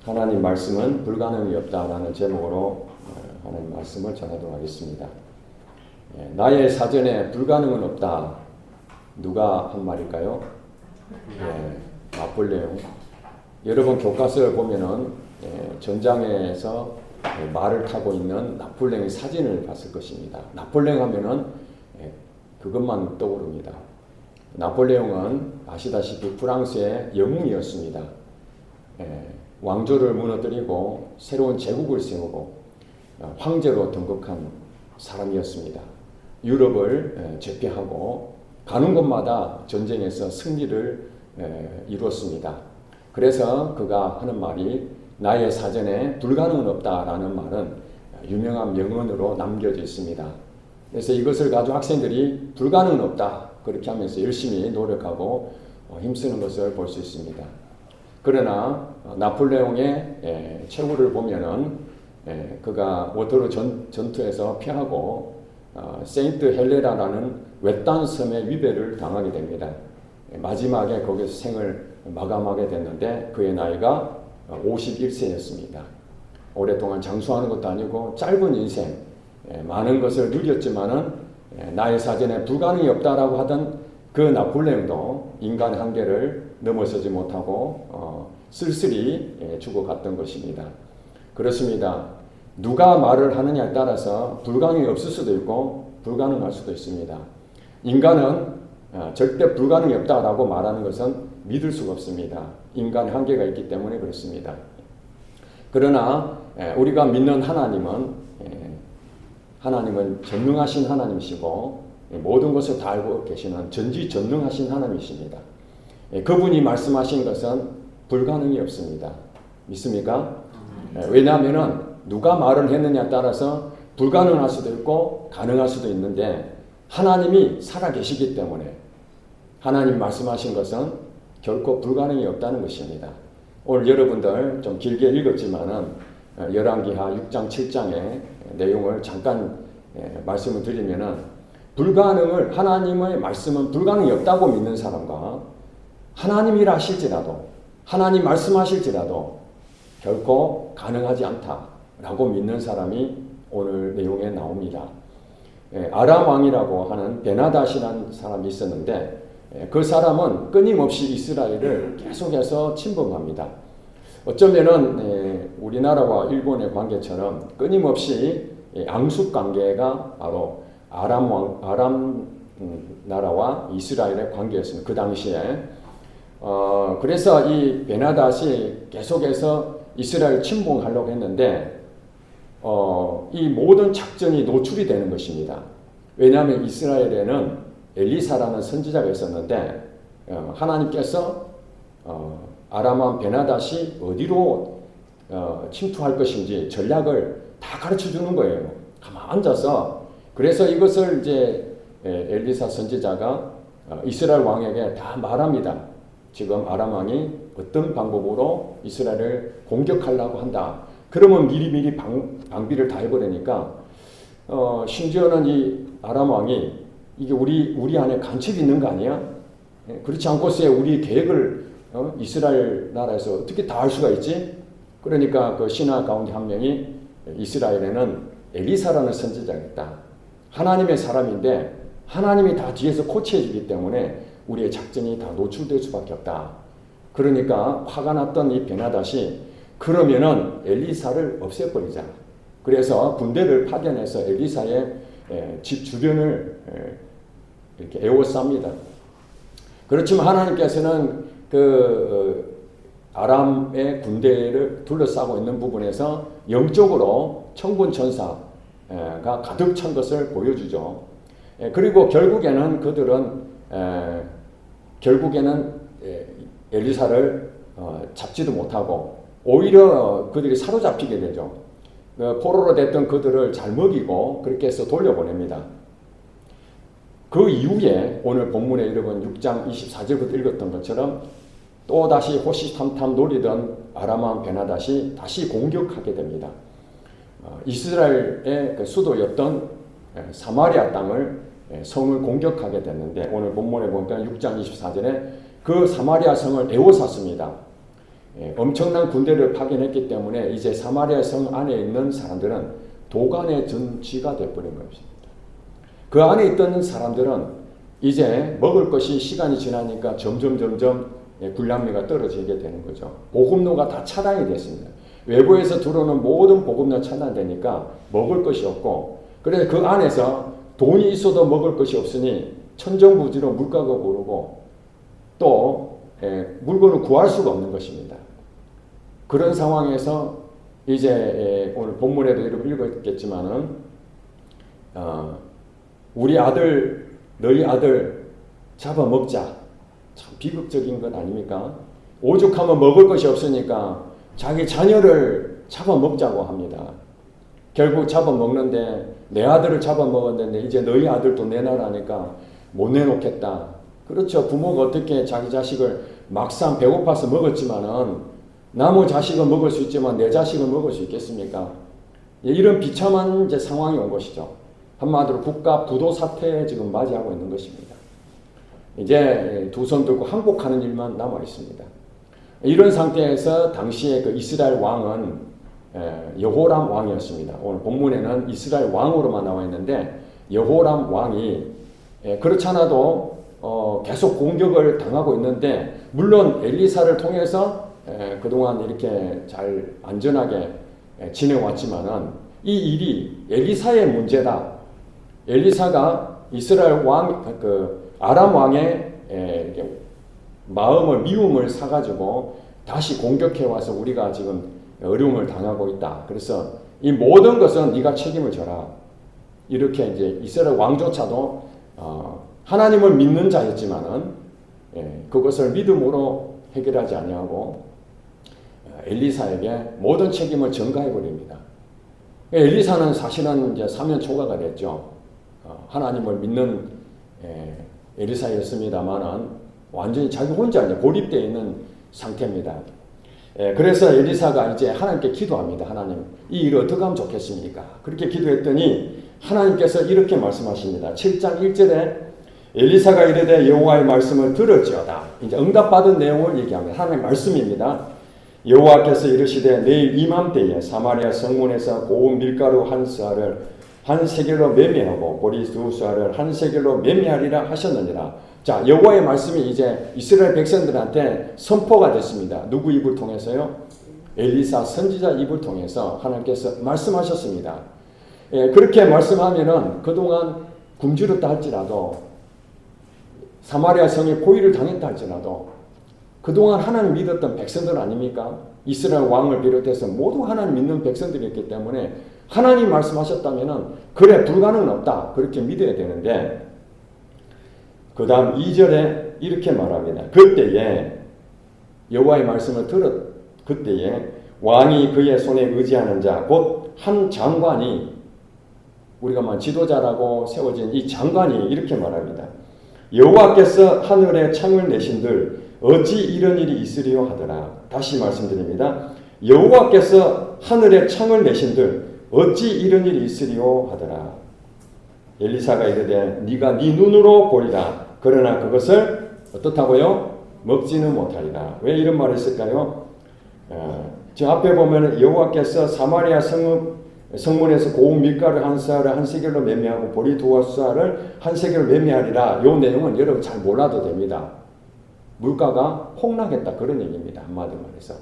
하나님 말씀은 불가능이 없다라는 제목으로 하나님 말씀을 전하도록 하겠습니다. 나의 사전에 불가능은 없다. 누가 한 말일까요? 나폴레옹. 여러분 교과서를 보면은 전장에서 말을 타고 있는 나폴레옹의 사진을 봤을 것입니다. 나폴레옹 하면은 그것만 떠오릅니다. 나폴레옹은 아시다시피 프랑스의 영웅이었습니다. 왕조를 무너뜨리고 새로운 제국을 세우고 황제로 등극한 사람이었습니다. 유럽을 제패하고 가는 곳마다 전쟁에서 승리를 이루었습니다. 그래서 그가 하는 말이 나의 사전에 불가능은 없다라는 말은 유명한 명언으로 남겨져 있습니다. 그래서 이것을 가지고 학생들이 불가능은 없다 그렇게 하면서 열심히 노력하고 힘쓰는 것을 볼 수 있습니다. 그러나 나폴레옹의 최후를 보면은 그가 워터루 전투에서 패하고 세인트 헬레나라는 외딴 섬의 위배를 당하게 됩니다. 마지막에 거기서 생을 마감하게 됐는데 그의 나이가 51세였습니다. 오랫동안 장수하는 것도 아니고 짧은 인생, 많은 것을 누렸지만은 나의 사전에 불가능이 없다라고 하던 그 나폴레옹도 인간의 한계를 넘어서지 못하고 쓸쓸히 죽어갔던 것입니다. 그렇습니다. 누가 말을 하느냐에 따라서 불가능이 없을 수도 있고 불가능할 수도 있습니다. 인간은 절대 불가능이 없다라고 말하는 것은 믿을 수가 없습니다. 인간의 한계가 있기 때문에 그렇습니다. 그러나 우리가 믿는 하나님은 전능하신 하나님이시고 모든 것을 다 알고 계시는 전지전능하신 하나님이십니다. 그분이 말씀하신 것은 불가능이 없습니다. 믿습니까? 왜냐하면 누가 말을 했느냐에 따라서 불가능할 수도 있고 가능할 수도 있는데 하나님이 살아계시기 때문에 하나님 말씀하신 것은 결코 불가능이 없다는 것입니다. 오늘 여러분들 좀 길게 읽었지만은 열왕기하 6장 7장의 내용을 잠깐 말씀을 드리면은 불가능을 하나님의 말씀은 불가능이 없다고 믿는 사람과 하나님이라 하실지라도 하나님 말씀하실지라도 결코 가능하지 않다라고 믿는 사람이 오늘 내용에 나옵니다. 아람 왕이라고 하는 베나닷이라는 사람이 있었는데 그 사람은 끊임없이 이스라엘을 계속해서 침범합니다. 어쩌면은 우리나라와 일본의 관계처럼 끊임없이 앙숙 관계가 바로 아람 나라와 이스라엘의 관계였습니다. 그 당시에. 그래서 이 베나닷이 계속해서 이스라엘 침공하려고 했는데 이 모든 작전이 노출이 되는 것입니다. 왜냐하면 이스라엘에는 엘리사라는 선지자가 있었는데 하나님께서 아람 왕 베나닷이 어디로 침투할 것인지 전략을 다 가르쳐 주는 거예요. 가만 앉아서. 그래서 이것을 이제 엘리사 선지자가 이스라엘 왕에게 다 말합니다. 지금 아람 왕이 어떤 방법으로 이스라엘을 공격하려고 한다. 그러면 미리미리 방비를 다 해버리니까 심지어는 이 아람 왕이 이게 우리 안에 간첩이 있는 거 아니야? 그렇지 않고서야 우리 계획을 이스라엘 나라에서 어떻게 다 할 수가 있지? 그러니까 그 신하 가운데 한 명이 이스라엘에는 엘리사라는 선지자가 있다. 하나님의 사람인데 하나님이 다 뒤에서 코치해 주기 때문에 우리의 작전이 다 노출될 수밖에 없다. 그러니까 화가 났던 이 베나닷이 그러면은 엘리사를 없애버리자. 그래서 군대를 파견해서 엘리사의 집 주변을 이렇게 에워쌉니다. 그렇지만 하나님께서는 아람의 군대를 둘러싸고 있는 부분에서 영적으로 천군 천사가 가득 찬 것을 보여주죠. 그리고 결국에는 그들은 엘리사를 잡지도 못하고 오히려 그들이 사로잡히게 되죠. 포로로 됐던 그들을 잘 먹이고 그렇게 해서 돌려보냅니다. 그 이후에 오늘 본문에 여러분 6장 24절부터 읽었던 것처럼 또다시 호시탐탐 노리던 아람 왕 베나닷이 다시 공격하게 됩니다. 이스라엘의 그 수도였던 사마리아 땅을 성을 공격하게 됐는데 오늘 본문에 보니까 6장 24절에 그 사마리아 성을 에워쌌습니다. 엄청난 군대를 파견했기 때문에 이제 사마리아 성 안에 있는 사람들은 도간의 전쥐가 되어버린 것입니다. 그 안에 있던 사람들은 이제 먹을 것이 시간이 지나니까 점점 군량미가 떨어지게 되는 거죠. 보급로가 다 차단이 됐습니다. 외부에서 들어오는 모든 보급로 차단되니까 먹을 것이 없고, 그래서 그 안에서 돈이 있어도 먹을 것이 없으니 천정부지로 물가가 오르고 또 물건을 구할 수가 없는 것입니다. 그런 상황에서 이제 오늘 본문에도 이렇게 읽었겠지만은 우리 아들, 너희 아들 잡아먹자. 참 비극적인 것 아닙니까? 오죽하면 먹을 것이 없으니까 자기 자녀를 잡아먹자고 합니다. 결국 잡아먹는데 내 아들을 잡아먹었는데 이제 너희 아들도 내놔라니까 못 내놓겠다. 그렇죠. 부모가 어떻게 자기 자식을 막상 배고파서 먹었지만은 남의 자식은 먹을 수 있지만 내 자식은 먹을 수 있겠습니까? 이런 비참한 이제 상황이 온 것이죠. 한마디로 국가 부도 사태에 지금 맞이하고 있는 것입니다. 이제 두 손 들고 항복하는 일만 남아 있습니다. 이런 상태에서 당시에 그 이스라엘 왕은 여호람 왕이었습니다. 오늘 본문에는 이스라엘 왕으로만 나와 있는데 여호람 왕이 그렇지 않아도 계속 공격을 당하고 있는데, 물론 엘리사를 통해서 그동안 이렇게 잘 안전하게 지내왔지만은 이 일이 엘리사의 문제다. 엘리사가 이스라엘 왕, 아람 왕의 마음을, 미움을 사가지고 다시 공격해와서 우리가 지금 어려움을 당하고 있다. 그래서 이 모든 것은 네가 책임을 져라. 이렇게 이제 이스라엘 왕조차도 하나님을 믿는 자였지만은 그것을 믿음으로 해결하지 아니하고 엘리사에게 모든 책임을 전가해 버립니다. 엘리사는 사실은 이제 사면 초과가 됐죠. 하나님을 믿는 엘리사였습니다만은 완전히 자기 혼자 이제 고립되어 있는 상태입니다. 그래서 엘리사가 이제 하나님께 기도합니다. 하나님, 이 일을 어떻게 하면 좋겠습니까? 그렇게 기도했더니 하나님께서 이렇게 말씀하십니다. 7장 1절에 엘리사가 이르되 여호와의 말씀을 들을지어다. 이제 응답받은 내용을 얘기합니다. 하나님의 말씀입니다. 여호와께서 이르시되 내일 이맘때에 사마리아 성문에서 고운 밀가루 한 쌀을 한 세겔로 매매하고 보리 두 쌀을 한 세겔로 매매하리라 하셨느니라. 자, 여호와의 말씀이 이제 이스라엘 백성들한테 선포가 됐습니다. 누구 입을 통해서요? 엘리사 선지자 입을 통해서 하나님께서 말씀하셨습니다. 그렇게 말씀하면은 그동안 굶주렸다 할지라도 사마리아 성에 포위를 당했다 할지라도 그동안 하나님 믿었던 백성들 아닙니까? 이스라엘 왕을 비롯해서 모두 하나님 믿는 백성들이었기 때문에 하나님 말씀하셨다면은 그래 불가능은 없다. 그렇게 믿어야 되는데 그 다음 2절에 이렇게 말합니다. 그때에 여호와의 말씀을 들었 그때에 왕이 그의 손에 의지하는 자 곧 한 장관이 우리가 말 지도자라고 세워진 이 장관이 이렇게 말합니다. 여호와께서 하늘에 창을 내신들 어찌 이런 일이 있으리요 하더라. 다시 말씀드립니다. 여호와께서 하늘에 창을 내신들 어찌 이런 일이 있으리요 하더라. 엘리사가 이르되 네가 네 눈으로 보리라. 그러나 그것을 어떻다고요? 먹지는 못하리라. 왜 이런 말을 했을까요? 저 앞에 보면 여호와께서 사마리아 성문에서 고운 밀가루 한 쌀을 한 세겔로 매매하고 보리 두 쌀을 한 세겔로 매매하리라. 이 내용은 여러분 잘 몰라도 됩니다. 물가가 폭락했다 그런 얘기입니다. 한마디로 말해서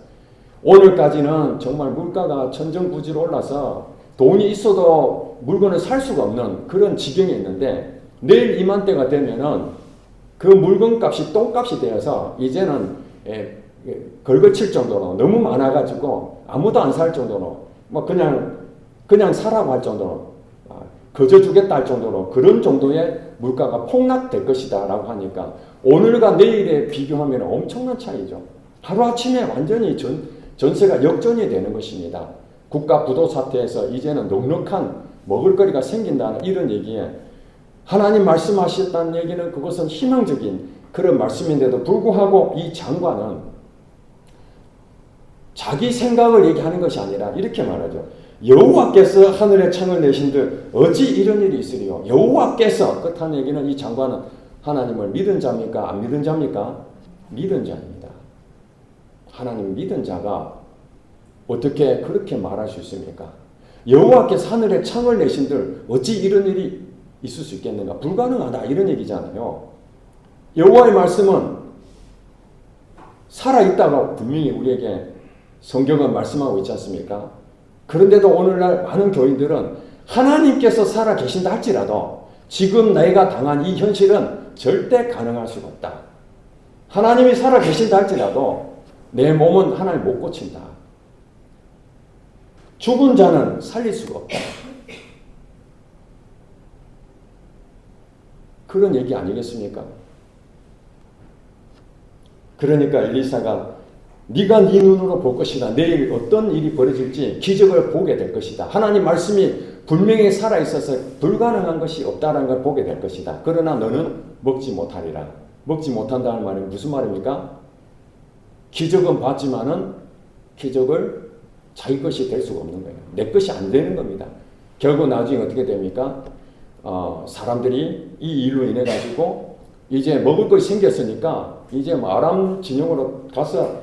오늘까지는 정말 물가가 천정부지로 올라서 돈이 있어도 물건을 살 수가 없는 그런 지경에 있는데 내일 이맘때가 되면은 그 물건값이 똥값이 되어서 이제는 걸거칠 정도로 너무 많아가지고 아무도 안 살 정도로 뭐 그냥 사라고 할 정도로 거저 주겠다 할 정도로 그런 정도의 물가가 폭락될 것이다 라고 하니까 오늘과 내일에 비교하면 엄청난 차이죠. 하루아침에 완전히 전세가 역전이 되는 것입니다. 국가 부도 사태에서 이제는 넉넉한 먹을거리가 생긴다는 이런 얘기에 하나님 말씀하셨다는 얘기는 그것은 희망적인 그런 말씀인데도 불구하고 이 장관은 자기 생각을 얘기하는 것이 아니라 이렇게 말하죠. 여호와께서 하늘에 창을 내신들 어찌 이런 일이 있으리요. 여호와께서 끝한 얘기는 이 장관은 하나님을 믿은 자입니까? 안 믿은 자입니까? 믿은 자입니다. 하나님 믿은 자가 어떻게 그렇게 말할 수 있습니까? 여호와께서 하늘에 창을 내신들 어찌 이런 일이 있을 수 있겠는가? 불가능하다 이런 얘기잖아요. 여호와의 말씀은 살아있다고 분명히 우리에게 성경은 말씀하고 있지 않습니까? 그런데도 오늘날 많은 교인들은 하나님께서 살아 계신다 할지라도 지금 내가 당한 이 현실은 절대 가능할 수가 없다. 하나님이 살아 계신다 할지라도 내 몸은 하나님 못 고친다. 죽은 자는 살릴 수가 없다. 그런 얘기 아니겠습니까? 그러니까 엘리사가 네가 네 눈으로 볼 것이다. 내일 어떤 일이 벌어질지 기적을 보게 될 것이다. 하나님 말씀이 분명히 살아있어서 불가능한 것이 없다는 걸 보게 될 것이다. 그러나 너는 먹지 못하리라. 먹지 못한다는 말은 무슨 말입니까? 기적은 봤지만은 기적을 자기 것이 될 수가 없는 거예요. 내 것이 안 되는 겁니다. 결국 나중에 어떻게 됩니까? 사람들이 이 일로 인해 가지고 이제 먹을 것이 생겼으니까 이제 아람 진영으로 가서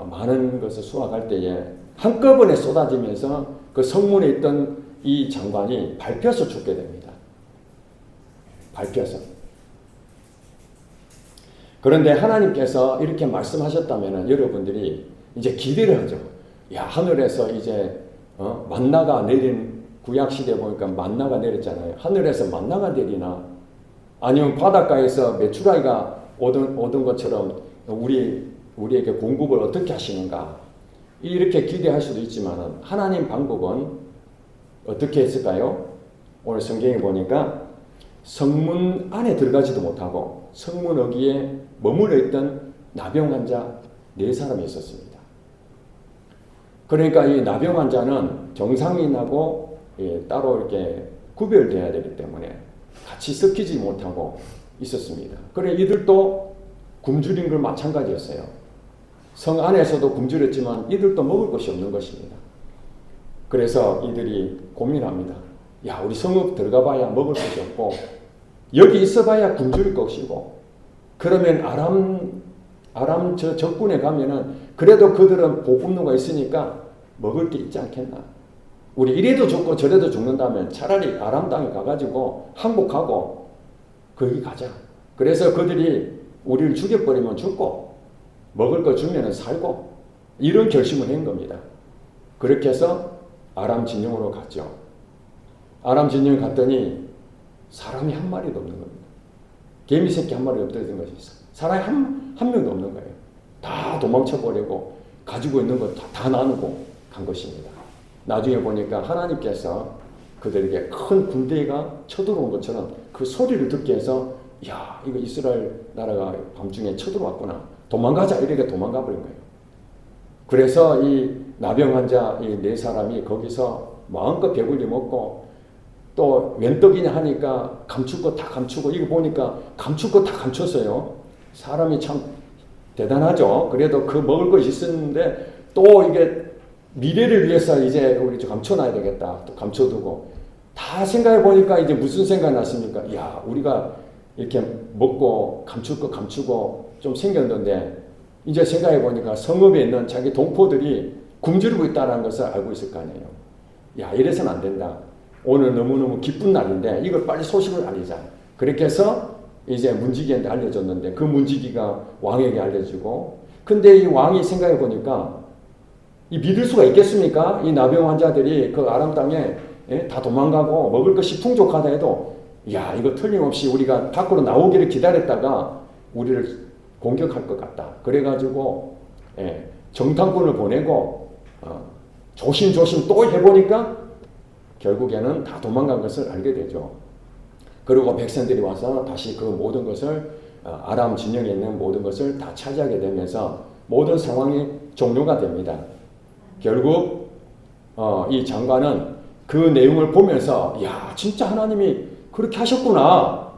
많은 것을 수확할 때에 한꺼번에 쏟아지면서 그 성문에 있던 이 장관이 밟혀서 죽게 됩니다. 밟혀서. 그런데 하나님께서 이렇게 말씀하셨다면 여러분들이 이제 기대를 하죠. 야, 하늘에서 이제 만나가 내린 구약시대 보니까 만나가 내렸잖아요. 하늘에서 만나가 내리나 아니면 바닷가에서 메추라기가 오던 것처럼 우리에게 공급을 어떻게 하시는가 이렇게 기대할 수도 있지만 하나님 방법은 어떻게 했을까요? 오늘 성경에 보니까 성문 안에 들어가지도 못하고 성문 어귀에 머물러 있던 나병 환자 4사람이 있었습니다. 그러니까 이 나병 환자는 정상인하고 따로 이렇게 구별돼야 되기 때문에 같이 섞이지 못하고 있었습니다. 그래 이들도 굶주린 걸 마찬가지였어요. 성 안에서도 굶주렸지만 이들도 먹을 것이 없는 것입니다. 그래서 이들이 고민합니다. 야, 우리 성읍 들어가 봐야 먹을 것이 없고 여기 있어 봐야 굶주릴 것이고 그러면 아람 저 적군에 가면은 그래도 그들은 보급로가 있으니까 먹을 게 있지 않겠나. 우리 이래도 죽고 저래도 죽는다면 차라리 아람 땅에 가가지고 항복하고 거기 가자. 그래서 그들이 우리를 죽여버리면 죽고 먹을 거 주면 살고 이런 결심을 한 겁니다. 그렇게 해서 아람 진영으로 갔죠. 아람 진영에 갔더니 사람이 한 마리도 없는 겁니다. 개미 새끼 한 마리도 없던 것이 있어. 사람이 한 명도 없는 거예요. 다 도망쳐버리고 가지고 있는 거 다 나누고 간 것입니다. 나중에 보니까 하나님께서 그들에게 큰 군대가 쳐들어온 것처럼 그 소리를 듣게 해서 야, 이거 이스라엘 나라가 밤중에 쳐들어왔구나. 도망가자. 이렇게 도망가 버린 거예요. 그래서 이 나병 환자 이 4사람이 거기서 마음껏 배불리 먹고 또 웬 떡이냐 하니까 감출 거 다 감추고 이거 보니까 감출 거 다 감췄어요. 사람이 참 대단하죠. 그래도 그 먹을 것이 있었는데 또 이게 미래를 위해서 이제 우리 좀 감춰놔야 되겠다. 또 감춰두고 다 생각해 보니까 이제 무슨 생각이 났습니까? 야, 우리가 이렇게 먹고 감출 거 감추고 좀 생겼는데 이제 생각해 보니까 성읍에 있는 자기 동포들이 굶주리고 있다는 것을 알고 있을 거 아니에요. 야, 이래서는 안 된다. 오늘 너무너무 기쁜 날인데 이걸 빨리 소식을 알리자. 그렇게 해서 이제 문지기한테 알려줬는데 그 문지기가 왕에게 알려주고 근데 이 왕이 생각해 보니까 이 믿을 수가 있겠습니까? 이 나병 환자들이 그 아람 땅에 다 도망가고 먹을 것이 풍족하다 해도 야, 이거 틀림없이 우리가 밖으로 나오기를 기다렸다가 우리를 공격할 것 같다. 그래가지고 정탐꾼을 보내고 조심조심 또 해보니까 결국에는 다 도망간 것을 알게 되죠. 그리고 백성들이 와서 다시 그 모든 것을 아람 진영에 있는 모든 것을 다 차지하게 되면서 모든 상황이 종료가 됩니다. 결국 이 장관은 그 내용을 보면서 야, 진짜 하나님이 그렇게 하셨구나.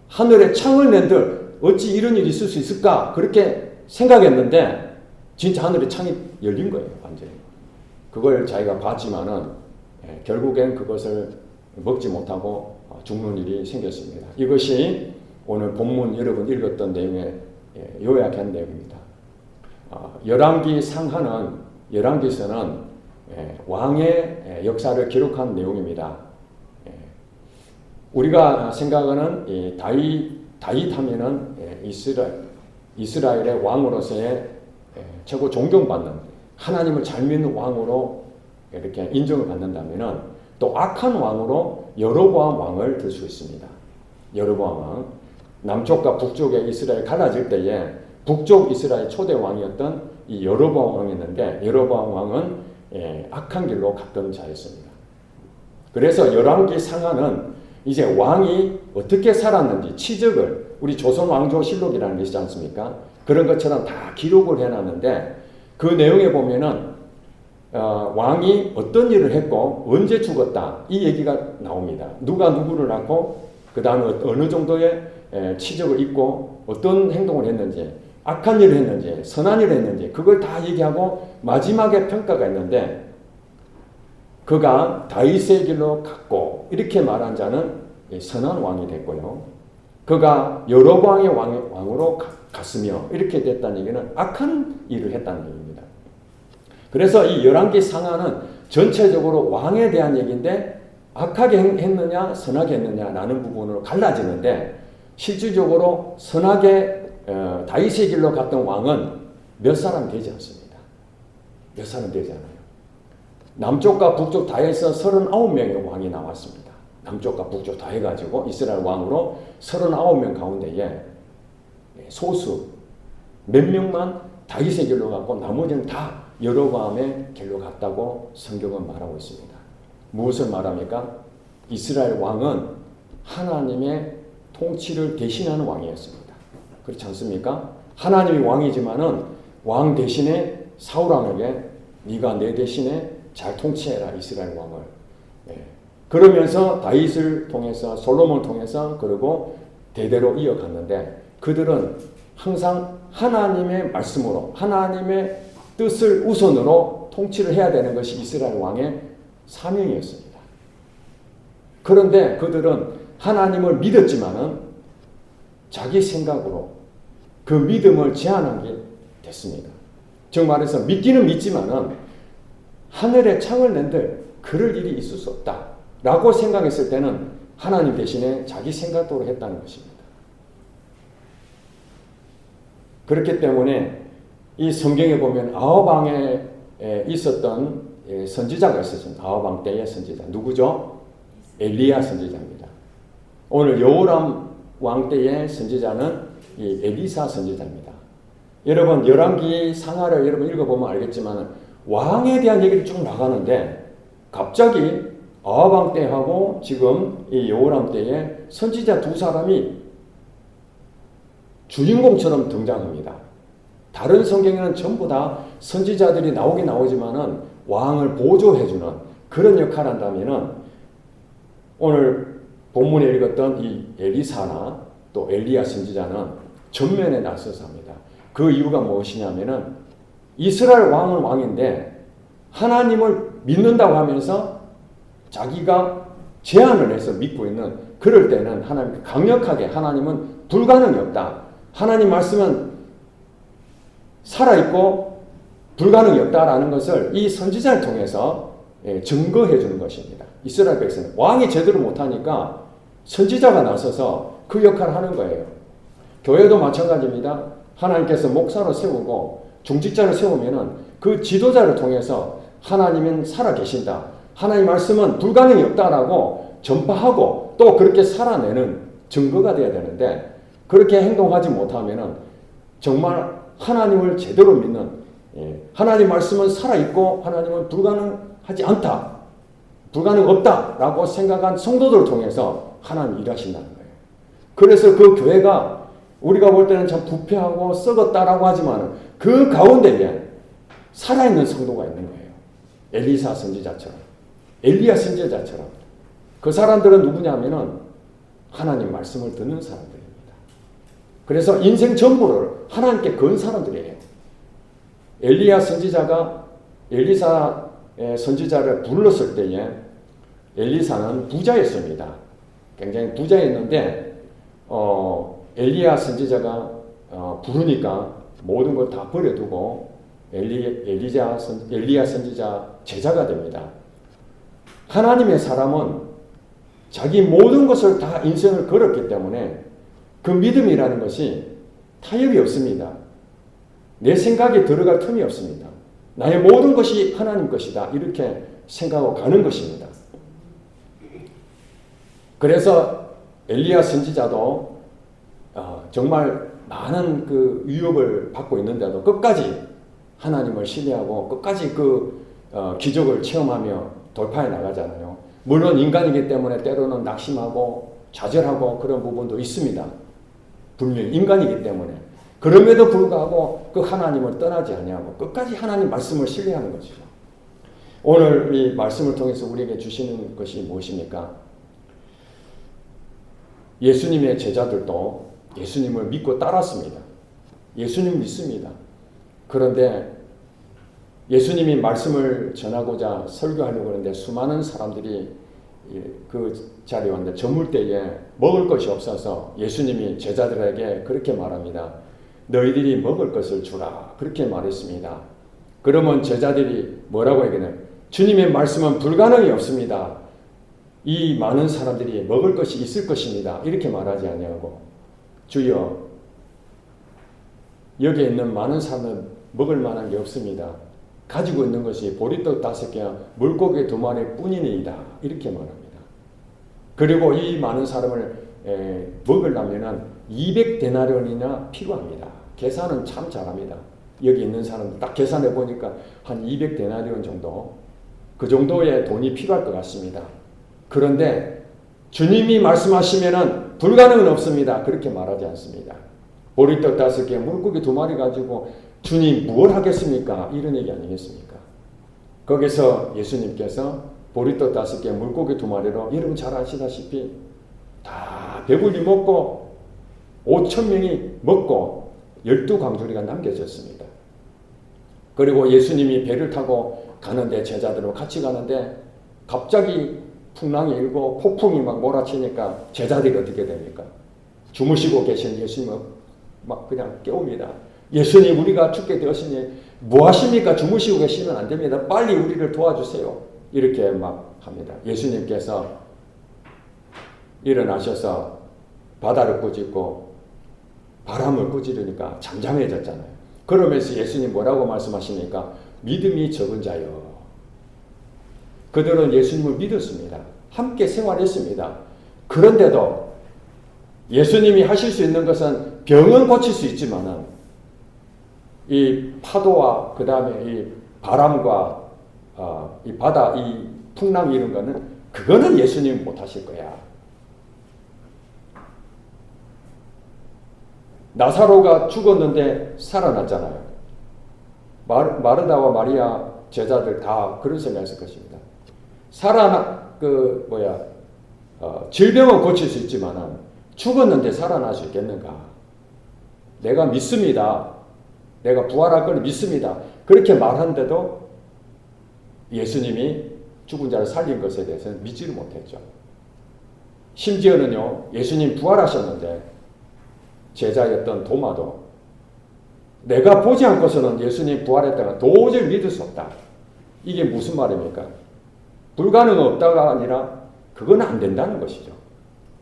하늘에 창을 낸들 어찌 이런 일이 있을 수 있을까? 그렇게 생각했는데 진짜 하늘에 창이 열린 거예요. 완전히. 그걸 자기가 봤지만은 결국엔 그것을 먹지 못하고 죽는 일이 생겼습니다. 이것이 오늘 본문 여러분 읽었던 내용의 요약한 내용입니다. 열왕기 상하는 열왕기서는 왕의 역사를 기록한 내용입니다. 우리가 생각하는 이 다윗 하면은 이스라엘의 왕으로서의 최고 존경받는 하나님을 잘 믿는 왕으로 이렇게 인정을 받는다면은 또 악한 왕으로 여로보암 왕을 들 수 있습니다. 여로보암 왕. 남쪽과 북쪽의 이스라엘 갈라질 때에 북쪽 이스라엘 초대 왕이었던 이 여로보암 왕이었는데 여로보암 왕은 악한 길로 갔던 자였습니다. 그래서 열왕기 상하는 이제 왕이 어떻게 살았는지 치적을 우리 조선 왕조 실록이라는 게 있지 않습니까? 그런 것처럼 다 기록을 해놨는데 그 내용에 보면은 왕이 어떤 일을 했고 언제 죽었다 이 얘기가 나옵니다. 누가 누구를 낳고 그 다음에 어느 정도의 치적을 입고 어떤 행동을 했는지 악한 일을 했는지 선한 일을 했는지 그걸 다 얘기하고 마지막에 평가가 있는데 그가 다윗의 길로 갔고 이렇게 말한 자는 선한 왕이 됐고요. 그가 여로보암의 왕으로 갔으며 이렇게 됐다는 얘기는 악한 일을 했다는 얘기입니다. 그래서 이 열왕기 상하는 전체적으로 왕에 대한 얘기인데 악하게 했느냐 선하게 했느냐라는 부분으로 갈라지는데 실질적으로 선하게 다윗의 길로 갔던 왕은 몇 사람 되지 않습니다. 몇 사람 되지 않아요. 남쪽과 북쪽 다 해서 39명의 왕이 나왔습니다. 남쪽과 북쪽 다 해가지고 이스라엘 왕으로 39명 가운데에 소수 몇 명만 다윗의 길로 갔고 나머지는 다 여로보암의 길로 갔다고 성경은 말하고 있습니다. 무엇을 말합니까? 이스라엘 왕은 하나님의 통치를 대신하는 왕이었습니다. 그렇지 않습니까? 하나님이 왕이지만은 왕 대신에 사울왕에게 네가 내 대신에 잘 통치해라 이스라엘 왕을. 그러면서 다윗을 통해서 솔로몬을 통해서 그리고 대대로 이어갔는데 그들은 항상 하나님의 말씀으로 하나님의 뜻을 우선으로 통치를 해야 되는 것이 이스라엘 왕의 사명이었습니다. 그런데 그들은 하나님을 믿었지만은 자기 생각으로 그 믿음을 제한하게 됐습니다. 즉 말해서 믿기는 믿지만은 하늘에 창을 낸들 그럴 일이 있을 수 없다 라고 생각했을 때는 하나님 대신에 자기 생각대로 했다는 것입니다. 그렇기 때문에 이 성경에 보면 아합왕에 있었던 선지자가 있었습니다. 아합왕 때의 선지자 누구죠? 엘리야 선지자입니다. 오늘 여호람 왕 때의 선지자는 이 엘리사 선지자입니다. 여러분 열왕기 상하를 여러분 읽어보면 알겠지만 왕에 대한 얘기를 쭉 나가는데 갑자기 아합왕 때하고 지금 이 여호람 때의 선지자 두 사람이 주인공처럼 등장합니다. 다른 성경에는 전부 다 선지자들이 나오긴 나오지만은 왕을 보조해주는 그런 역할을 한다면은 오늘 본문에 읽었던 이 엘리사나 또 엘리야 선지자는 전면에 나서서 합니다. 그 이유가 무엇이냐면은 이스라엘 왕은 왕인데 하나님을 믿는다고 하면서 자기가 제안을 해서 믿고 있는 그럴 때는 하나님 강력하게 하나님은 불가능이 없다. 하나님 말씀은 살아있고 불가능이 없다라는 것을 이 선지자를 통해서 증거해 주는 것입니다. 이스라엘 백성은 왕이 제대로 못하니까 선지자가 나서서 그 역할을 하는 거예요. 교회도 마찬가지입니다. 하나님께서 목사로 세우고 중직자를 세우면은 그 지도자를 통해서 하나님은 살아계신다. 하나님 말씀은 불가능이 없다라고 전파하고 또 그렇게 살아내는 증거가 되어야 되는데 그렇게 행동하지 못하면은 정말 하나님을 제대로 믿는 하나님 말씀은 살아있고 하나님은 불가능하지 않다. 불가능 없다라고 생각한 성도들을 통해서 하나님 일하신다는 거예요. 그래서 그 교회가 우리가 볼 때는 참 부패하고 썩었다라고 하지만 그 가운데에 살아있는 성도가 있는 거예요. 엘리사 선지자처럼 엘리야 선지자처럼 그 사람들은 누구냐면은 하나님 말씀을 듣는 사람들입니다. 그래서 인생 전부를 하나님께 건 사람들이에요. 엘리야 선지자가 엘리사의 선지자를 불렀을 때에 엘리사는 부자였습니다. 굉장히 부자였는데 엘리야 선지자가 부르니까 모든 걸 다 버려두고 엘리야 선지자 제자가 됩니다. 하나님의 사람은 자기 모든 것을 다 인생을 걸었기 때문에 그 믿음이라는 것이 타협이 없습니다. 내 생각에 들어갈 틈이 없습니다. 나의 모든 것이 하나님 것이다. 이렇게 생각하고 가는 것입니다. 그래서 엘리야 선지자도 정말 많은 그 위협을 받고 있는데도 끝까지 하나님을 신뢰하고 끝까지 그 기적을 체험하며 돌파해 나가잖아요. 물론 인간이기 때문에 때로는 낙심하고 좌절하고 그런 부분도 있습니다. 분명히 인간이기 때문에. 그럼에도 불구하고 그 하나님을 떠나지 아니하고 끝까지 하나님 말씀을 신뢰하는 것이죠. 오늘 이 말씀을 통해서 우리에게 주시는 것이 무엇입니까? 예수님의 제자들도 예수님을 믿고 따랐습니다. 예수님 믿습니다. 그런데 예수님이 말씀을 전하고자 설교하려고 하는데 수많은 사람들이 그 자리에 왔는데 저물 때에 먹을 것이 없어서 예수님이 제자들에게 그렇게 말합니다. 너희들이 먹을 것을 주라. 그렇게 말했습니다. 그러면 제자들이 뭐라고 얘기하냐? 주님의 말씀은 불가능이 없습니다. 이 많은 사람들이 먹을 것이 있을 것입니다. 이렇게 말하지 아니하고 주여 여기에 있는 많은 사람은 먹을 만한 게 없습니다. 가지고 있는 것이 보리떡 5개와 물고기 2마리 뿐이니이다. 이렇게 말합니다. 그리고 이 많은 사람을 먹으려면 200데나리온이나 필요합니다. 계산은 참 잘합니다. 여기 있는 사람들 딱 계산해 보니까 한 200데나리온 정도 그 정도의 돈이 필요할 것 같습니다. 그런데 주님이 말씀하시면은 불가능은 없습니다. 그렇게 말하지 않습니다. 보리떡 5개, 물고기 2마리 가지고 주님 뭘 하겠습니까? 이런 얘기 아니겠습니까? 거기서 예수님께서 보리떡 5개, 물고기 2마리로 여러분 잘 아시다시피 다 배불리 먹고 5,000명이 먹고 12광주리가 남겨졌습니다. 그리고 예수님이 배를 타고 가는데 제자들과 같이 가는데 갑자기 풍랑이 일고 폭풍이 막 몰아치니까 제자들이 어떻게 됩니까? 주무시고 계신 예수님은 막 그냥 깨웁니다. 예수님 우리가 죽게 되었으니 뭐 하십니까? 주무시고 계시면 안 됩니다. 빨리 우리를 도와주세요. 이렇게 막 합니다. 예수님께서 일어나셔서 바다를 꾸짖고 바람을 꾸짖으니까 잠잠해졌잖아요. 그러면서 예수님 뭐라고 말씀하십니까? 믿음이 적은 자여. 그들은 예수님을 믿었습니다. 함께 생활했습니다. 그런데도 예수님이 하실 수 있는 것은 병은 고칠 수 있지만은 이 파도와 그 다음에 이 바람과 이 바다, 이 풍랑 이런 거는 그거는 예수님이 못 하실 거야. 나사로가 죽었는데 살아났잖아요. 마르다와 마리아 제자들 다 그런 생각했을 것입니다. 질병은 고칠 수 있지만은 죽었는데 살아날 수 있겠는가? 내가 믿습니다. 내가 부활할 걸 믿습니다. 그렇게 말한데도 예수님이 죽은 자를 살린 것에 대해서는 믿지를 못했죠. 심지어는요, 예수님 부활하셨는데 제자였던 도마도 내가 보지 않고서는 예수님 부활했다가 도저히 믿을 수 없다. 이게 무슨 말입니까? 불가능은 없다가 아니라 그건 안 된다는 것이죠.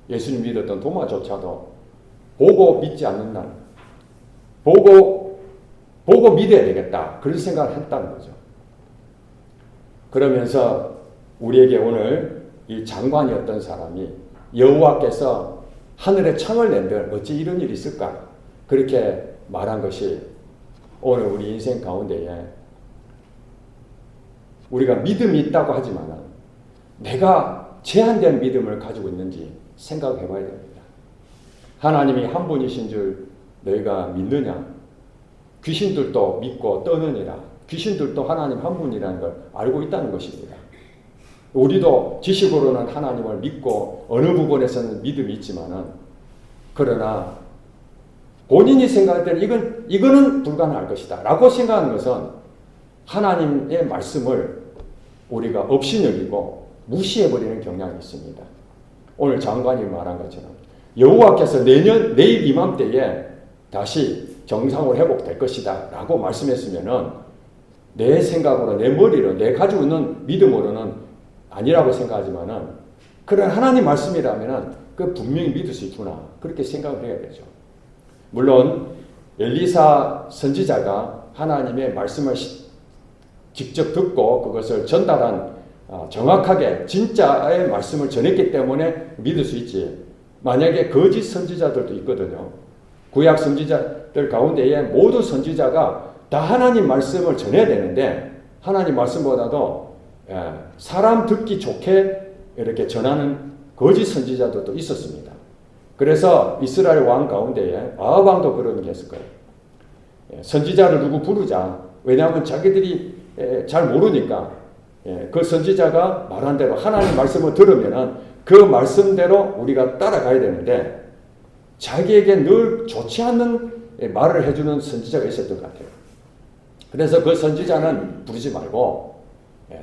예수님 믿었던 도마조차도 보고 믿지 않는 날, 보고 믿어야 되겠다. 그런 생각을 했다는 거죠. 그러면서 우리에게 오늘 이 장관이었던 사람이 여호와께서 하늘에 창을 낸들 어찌 이런 일이 있을까? 그렇게 말한 것이 오늘 우리 인생 가운데에 우리가 믿음이 있다고 하지만 내가 제한된 믿음을 가지고 있는지 생각해 봐야 됩니다. 하나님이 한 분이신 줄 너희가 믿느냐? 귀신들도 믿고 떠느니라. 귀신들도 하나님 한 분이라는 걸 알고 있다는 것입니다. 우리도 지식으로는 하나님을 믿고 어느 부분에서는 믿음이 있지만은 그러나 본인이 생각할 때는 이거는 불가능할 것이다 라고 생각하는 것은 하나님의 말씀을 우리가 업신여기고 무시해버리는 경향이 있습니다. 오늘 장관이 말한 것처럼 여호와께서 내일 이맘때에 다시 정상으로 회복될 것이다 라고 말씀했으면은 내 생각으로, 내 머리로, 내 가지고 있는 믿음으로는 아니라고 생각하지만은 그런 하나님 말씀이라면은 그 분명히 믿을 수 있구나, 그렇게 생각을 해야 되죠. 물론 엘리사 선지자가 하나님의 말씀을 직접 듣고 그것을 전달한 정확하게 진짜의 말씀을 전했기 때문에 믿을 수 있지, 만약에 거짓 선지자들도 있거든요. 구약 선지자들 가운데에 모든 선지자가 다 하나님 말씀을 전해야 되는데 하나님 말씀보다도 사람 듣기 좋게 이렇게 전하는 거짓 선지자들도 있었습니다. 그래서 이스라엘 왕 가운데에 아합 왕도 그런 게 있을 거예요. 선지자를 누구 부르자. 왜냐하면 자기들이 잘 모르니까 그 선지자가 말한 대로 하나님 말씀을 들으면은 그 말씀대로 우리가 따라가야 되는데 자기에게 늘 좋지 않는 말을 해주는 선지자가 있었던 것 같아요. 그래서 그 선지자는 부르지 말고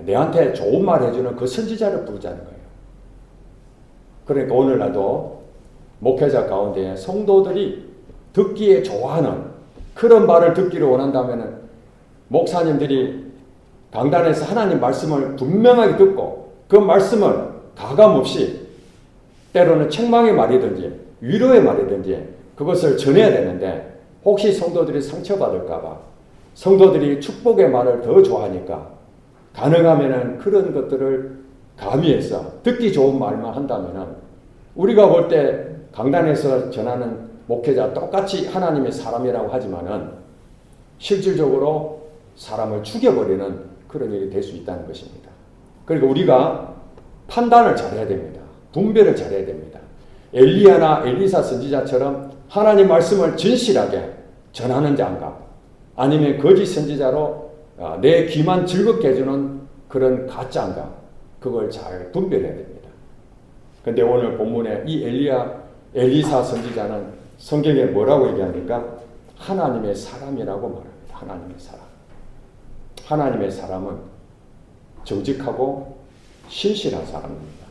내한테 좋은 말 해주는 그 선지자를 부르자는 거예요. 그러니까 오늘날도 목회자 가운데 성도들이 듣기에 좋아하는 그런 말을 듣기를 원한다면 목사님들이 강단에서 하나님 말씀을 분명하게 듣고 그 말씀을 가감없이 때로는 책망의 말이든지 위로의 말이든지 그것을 전해야 되는데 혹시 성도들이 상처받을까 봐 성도들이 축복의 말을 더 좋아하니까 가능하면은 그런 것들을 가미해서 듣기 좋은 말만 한다면은 우리가 볼 때 강단에서 전하는 목회자 똑같이 하나님의 사람이라고 하지만은 실질적으로 사람을 죽여버리는 그런 일이 될 수 있다는 것입니다. 그러니까 우리가 판단을 잘해야 됩니다. 분별을 잘해야 됩니다. 엘리야나 엘리사 선지자처럼 하나님 말씀을 진실하게 전하는 자인가 아니면 거짓 선지자로 내 귀만 즐겁게 해주는 그런 가짜인가 그걸 잘 분별해야 됩니다. 근데 오늘 본문에 이 엘리사 선지자는 성경에 뭐라고 얘기합니까? 하나님의 사람이라고 말합니다. 하나님의 사람. 하나님의 사람은 정직하고 신실한 사람입니다.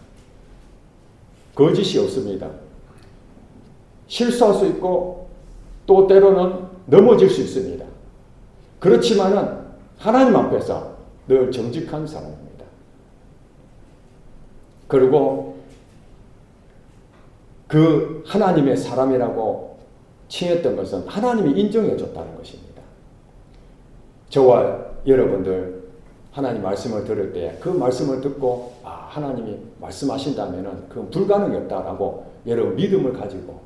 거짓이 없습니다. 실수할 수 있고 또 때로는 넘어질 수 있습니다. 그렇지만은 하나님 앞에서 늘 정직한 사람입니다. 그리고 그 하나님의 사람이라고 칭했던 것은 하나님이 인정해 줬다는 것입니다. 저와 여러분들 하나님 말씀을 들을 때 그 말씀을 듣고 하나님이 말씀하신다면 그건 불가능이 없다라고 여러분 믿음을 가지고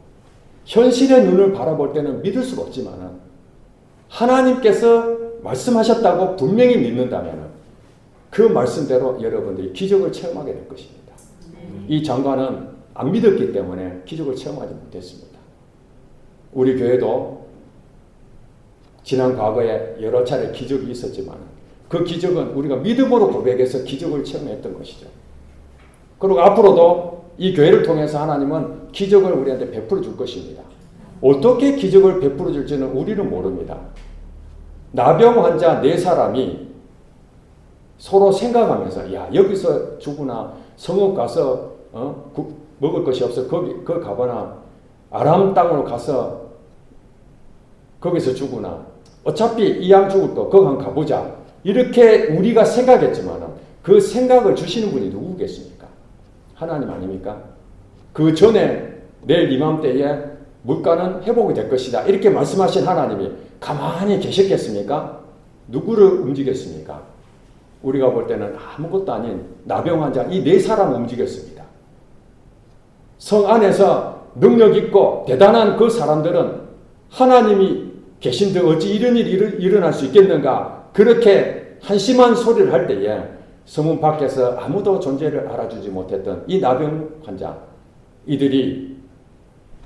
현실의 눈을 바라볼 때는 믿을 수가 없지만 하나님께서 말씀하셨다고 분명히 믿는다면 그 말씀대로 여러분들이 기적을 체험하게 될 것입니다. 이 장관은 안 믿었기 때문에 기적을 체험하지 못했습니다. 우리 교회도 지난 과거에 여러 차례 기적이 있었지만 그 기적은 우리가 믿음으로 고백해서 기적을 체험했던 것이죠. 그리고 앞으로도 이 교회를 통해서 하나님은 기적을 우리한테 베풀어 줄 것입니다. 어떻게 기적을 베풀어 줄지는 우리는 모릅니다. 나병 환자 4사람이 서로 생각하면서 여기서 죽으나 성읍 가서 먹을 것이 없어 거기 가거나 아람 땅으로 가서 거기서 죽으나 어차피 이왕 죽을 거 거기 한번 가보자 이렇게 우리가 생각했지만 그 생각을 주시는 분이 누구겠습니까? 하나님 아닙니까? 그 전에 내일 이맘때에 물가는 회복이 될 것이다 이렇게 말씀하신 하나님이 가만히 계셨겠습니까? 누구를 움직였습니까? 우리가 볼 때는 아무것도 아닌 나병 환자 이 4사람을 움직였습니다. 성 안에서 능력 있고 대단한 그 사람들은 하나님이 계신데 어찌 이런 일이 일어날 수 있겠는가 그렇게 한심한 소리를 할 때에 성문 밖에서 아무도 존재를 알아주지 못했던 이 나병 환자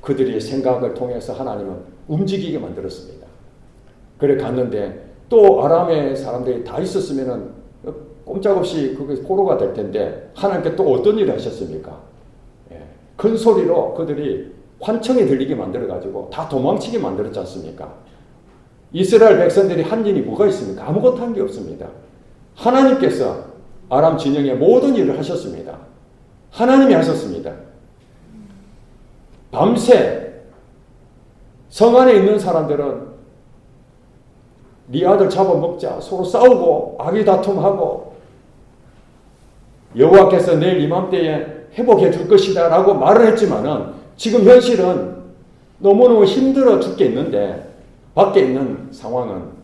그들의 생각을 통해서 하나님은 움직이게 만들었습니다. 그래 갔는데 또 아람의 사람들이 다 있었으면은 꼼짝없이 그게 포로가 될 텐데 하나님께 또 어떤 일을 하셨습니까? 큰 소리로 그들이 환청이 들리게 만들어가지고 다 도망치게 만들었지 않습니까? 이스라엘 백성들이 한 일이 뭐가 있습니까? 아무것도 한 게 없습니다. 하나님께서 아람 진영의 모든 일을 하셨습니다. 하나님이 하셨습니다. 밤새 성 안에 있는 사람들은 네 아들 잡아먹자. 서로 싸우고 아기다툼하고 여호와께서 내일 이맘때에 회복해 줄 것이다 라고 말을 했지만은 지금 현실은 너무너무 힘들어 죽겠는데 밖에 있는 상황은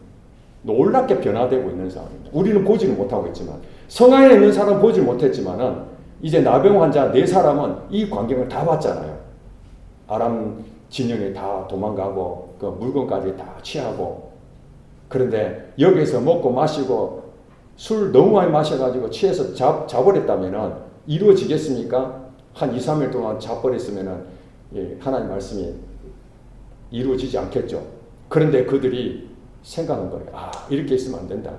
놀랍게 변화되고 있는 상황입니다. 우리는 보지는 못하고 있지만 성안에 있는 사람 보지 못했지만은 이제 나병 환자 4사람은 이 광경을 다 봤잖아요. 아람 진영에 다 도망가고 그 물건까지 다 취하고 그런데 여기서 먹고 마시고 술 너무 많이 마셔가지고 취해서 자버렸다면은 이루어지겠습니까? 한 2, 3일 동안 자버렸으면은 하나님 말씀이 이루어지지 않겠죠. 그런데 그들이 생각한 거예요. 아, 이렇게 있으면 안 된다.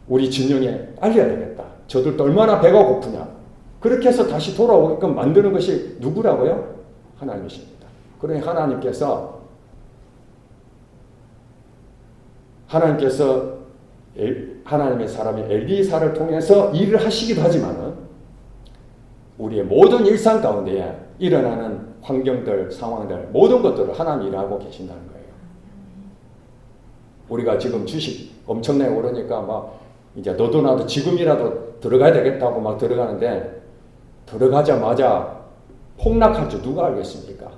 우리 진영에 알려야 되겠다. 저들도 얼마나 배가 고프냐. 그렇게 해서 다시 돌아오게끔 만드는 것이 누구라고요? 하나님이십니다. 그러니 하나님께서 하나님의 사람이 엘리사를 통해서 일을 하시기도 하지만은 우리의 모든 일상 가운데에 일어나는 환경들, 상황들, 모든 것들을 하나님이 일하고 계신다는 거예요. 우리가 지금 주식 엄청나게 오르니까 막 이제 너도 나도 지금이라도 들어가야 되겠다고 막 들어가는데 들어가자마자 폭락할 줄 누가 알겠습니까?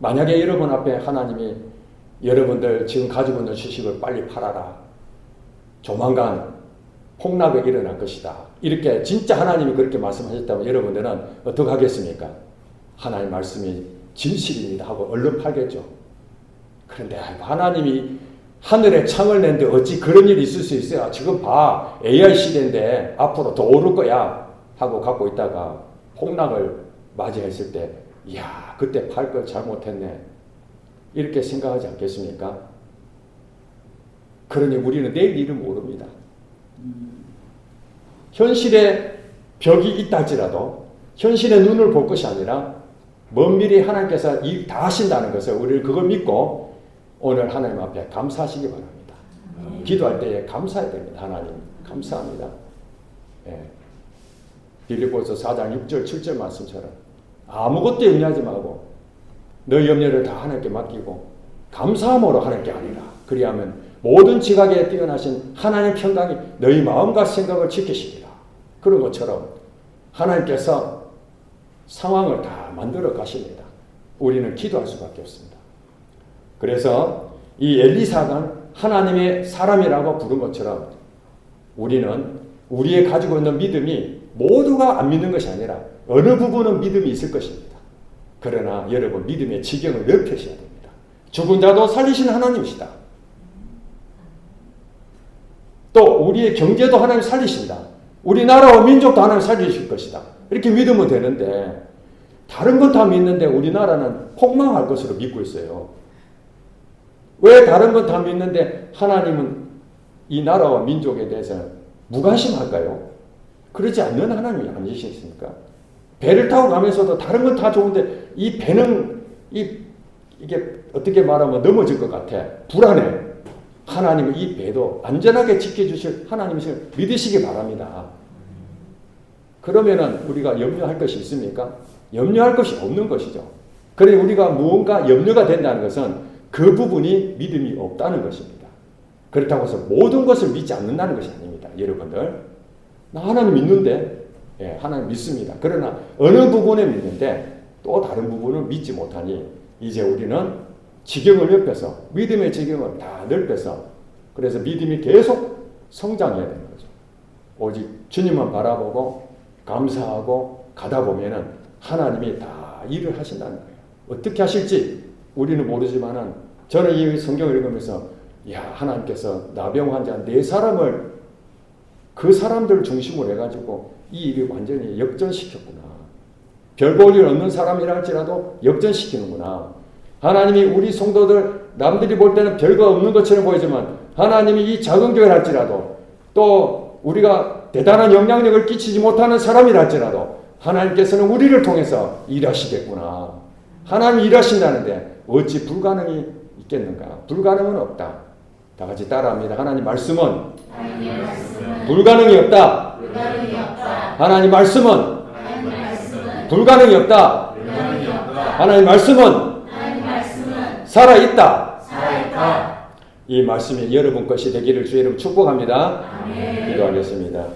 만약에 여러분 앞에 하나님이 여러분들 지금 가지고 있는 주식을 빨리 팔아라. 조만간 폭락이 일어날 것이다. 이렇게 진짜 하나님이 그렇게 말씀하셨다면 여러분들은 어떻게 하겠습니까? 하나님 말씀이 진실입니다 하고 얼른 팔겠죠. 그런데 하나님이 하늘에 창을 낸데 어찌 그런 일이 있을 수 있어요? 지금 봐. AI 시대인데 앞으로 더 오를 거야 하고 갖고 있다가 폭락을 맞이했을 때 이야 그때 팔 걸 잘못했네. 이렇게 생각하지 않겠습니까? 그러니 우리는 내일 일은 모릅니다. 현실에 벽이 있다 할지라도 현실의 눈을 볼 것이 아니라 먼 미리 하나님께서 일 다 하신다는 것을 우리를 그걸 믿고 오늘 하나님 앞에 감사하시기 바랍니다. 기도할 때에 감사해야 됩니다. 하나님 감사합니다. 예. 빌립보서 4장 6절 7절 말씀처럼 아무것도 염려하지 말고 너희 염려를 다 하나님께 맡기고 감사함으로 하나님께 아니라 그리하면 모든 지각에 뛰어나신 하나님의 평강이 너희 마음과 생각을 지키시리라. 그런 것처럼 하나님께서 상황을 다 만들어 가십니다. 우리는 기도할 수밖에 없습니다. 그래서 이 엘리사가 하나님의 사람이라고 부른 것처럼 우리는 우리의 가지고 있는 믿음이 모두가 안 믿는 것이 아니라 어느 부분은 믿음이 있을 것입니다. 그러나 여러분 믿음의 지경을 넓히셔야 됩니다. 죽은 자도 살리시는 하나님이시다. 또 우리의 경제도 하나님 살리신다. 우리나라와 민족도 하나님 살리실 것이다. 이렇게 믿으면 되는데 다른 건 다 믿는데 우리나라는 폭망할 것으로 믿고 있어요. 왜 다른 건 다 믿는데 하나님은 이 나라와 민족에 대해서 무관심할까요? 그러지 않는 하나님이 아니시겠습니까? 배를 타고 가면서도 다른 건 다 좋은데 이 배는 이게 어떻게 말하면 넘어질 것 같아. 불안해. 하나님은 이 배도 안전하게 지켜주실 하나님이실 믿으시기 바랍니다. 그러면은 우리가 염려할 것이 있습니까? 염려할 것이 없는 것이죠. 그러니 우리가 무언가 염려가 된다는 것은 그 부분이 믿음이 없다는 것입니다. 그렇다고 해서 모든 것을 믿지 않는다는 것이 아닙니다. 여러분들 나 하나님 믿는데 예, 하나님 믿습니다. 그러나 어느 부분에 믿는데 또 다른 부분은 믿지 못하니 이제 우리는 지경을 넓혀서 믿음의 지경을 다 넓혀서 그래서 믿음이 계속 성장해야 되는 거죠. 오직 주님만 바라보고 감사하고 가다 보면은 하나님이 다 일을 하신다는 거예요. 어떻게 하실지 우리는 모르지만은 저는 이 성경을 읽으면서 야 하나님께서 나병 환자 4사람을 그 사람들 중심으로 해가지고 이 일이 완전히 역전시켰구나. 별 볼 일 없는 사람이라 할지라도 역전시키는구나. 하나님이 우리 성도들 남들이 볼 때는 별거 없는 것처럼 보이지만 하나님이 이 작은 교회를 할지라도 또 우리가 대단한 영향력을 끼치지 못하는 사람이라 할지라도 하나님께서는 우리를 통해서 일하시겠구나. 하나님이 일하신다는데 어찌 불가능이 있겠는가? 불가능은 없다. 다 같이 따라합니다. 하나님 말씀은 불가능이 없다. 하나님 말씀은 불가능이 없다. 하나님 말씀은 살아있다. 아멘이다. 이 말씀이 여러분 것이 되기를 주 이름 축복합니다. 아멘. 기도하겠습니다.